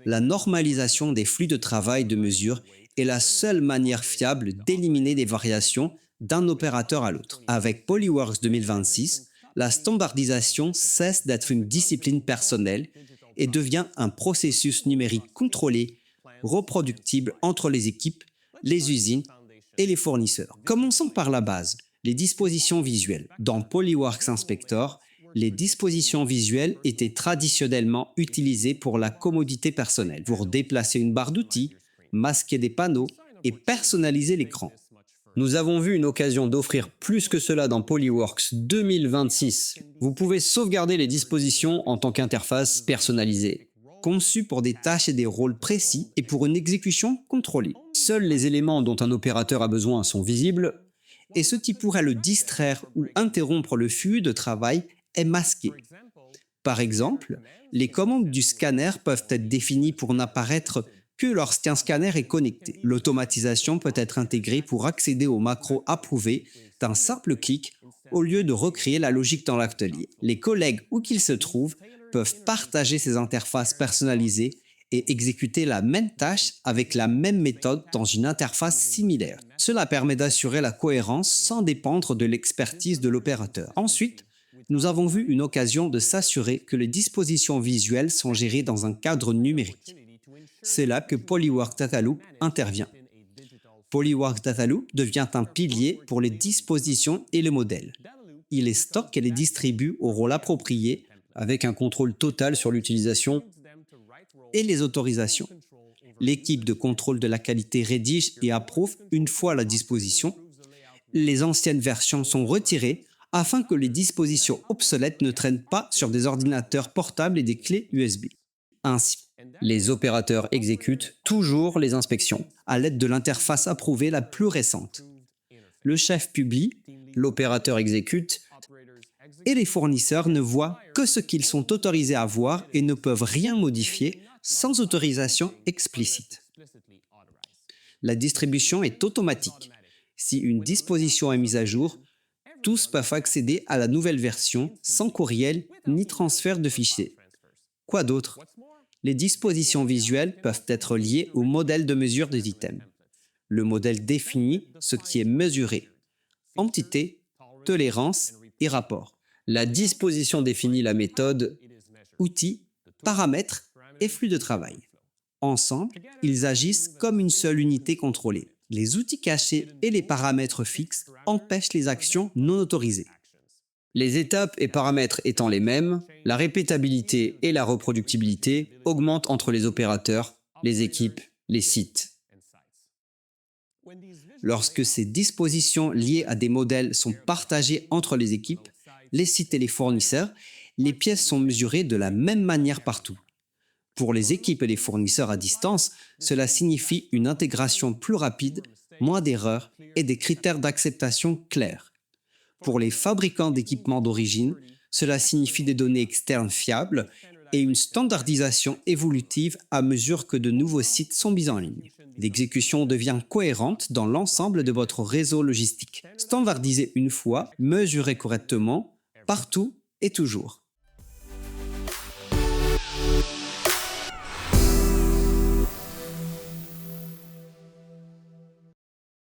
La normalisation des flux de travail de mesure est la seule manière fiable d'éliminer des variations d'un opérateur à l'autre. Avec Polyworks 2026, la standardisation cesse d'être une discipline personnelle et devient un processus numérique contrôlé, reproductible entre les équipes, les usines et les fournisseurs. Commençons par la base, les dispositions visuelles. Dans Polyworks Inspector, les dispositions visuelles étaient traditionnellement utilisées pour la commodité personnelle, pour déplacer une barre d'outils, masquer des panneaux et personnaliser l'écran. Nous avons vu une occasion d'offrir plus que cela dans Polyworks 2026. Vous pouvez sauvegarder les dispositions en tant qu'interface personnalisée, conçue pour des tâches et des rôles précis et pour une exécution contrôlée. Seuls les éléments dont un opérateur a besoin sont visibles, et ce qui pourrait le distraire ou interrompre le flux de travail est masqué. Par exemple, les commandes du scanner peuvent être définies pour n'apparaître que lorsqu'un scanner est connecté. L'automatisation peut être intégrée pour accéder aux macros approuvés d'un simple clic au lieu de recréer la logique dans l'atelier. Les collègues, où qu'ils se trouvent, peuvent partager ces interfaces personnalisées et exécuter la même tâche avec la même méthode dans une interface similaire. Cela permet d'assurer la cohérence sans dépendre de l'expertise de l'opérateur. Ensuite, nous avons vu une occasion de s'assurer que les dispositions visuelles sont gérées dans un cadre numérique. C'est là que Polyworks Data Loop intervient. Polyworks Data Loop devient un pilier pour les dispositions et les modèles. Il les stocke et les distribue au rôle approprié avec un contrôle total sur l'utilisation et les autorisations. L'équipe de contrôle de la qualité rédige et approuve une fois la disposition. Les anciennes versions sont retirées afin que les dispositions obsolètes ne traînent pas sur des ordinateurs portables et des clés USB. Ainsi, les opérateurs exécutent toujours les inspections à l'aide de l'interface approuvée la plus récente. Le chef publie, l'opérateur exécute, et les fournisseurs ne voient que ce qu'ils sont autorisés à voir et ne peuvent rien modifier sans autorisation explicite. La distribution est automatique. Si une disposition est mise à jour, tous peuvent accéder à la nouvelle version sans courriel ni transfert de fichiers. Quoi d'autre? Les dispositions visuelles peuvent être liées au modèle de mesure des items. Le modèle définit ce qui est mesuré: entité, tolérance et rapport. La disposition définit la méthode, outils, paramètres et flux de travail. Ensemble, ils agissent comme une seule unité contrôlée. Les outils cachés et les paramètres fixes empêchent les actions non autorisées. Les étapes et paramètres étant les mêmes, la répétabilité et la reproductibilité augmentent entre les opérateurs, les équipes, les sites. Lorsque ces dispositions liées à des modèles sont partagées entre les équipes, les sites et les fournisseurs, les pièces sont mesurées de la même manière partout. Pour les équipes et les fournisseurs à distance, cela signifie une intégration plus rapide, moins d'erreurs et des critères d'acceptation clairs. Pour les fabricants d'équipements d'origine, cela signifie des données externes fiables et une standardisation évolutive à mesure que de nouveaux sites sont mis en ligne. L'exécution devient cohérente dans l'ensemble de votre réseau logistique. Standardisé une fois, mesuré correctement, partout et toujours.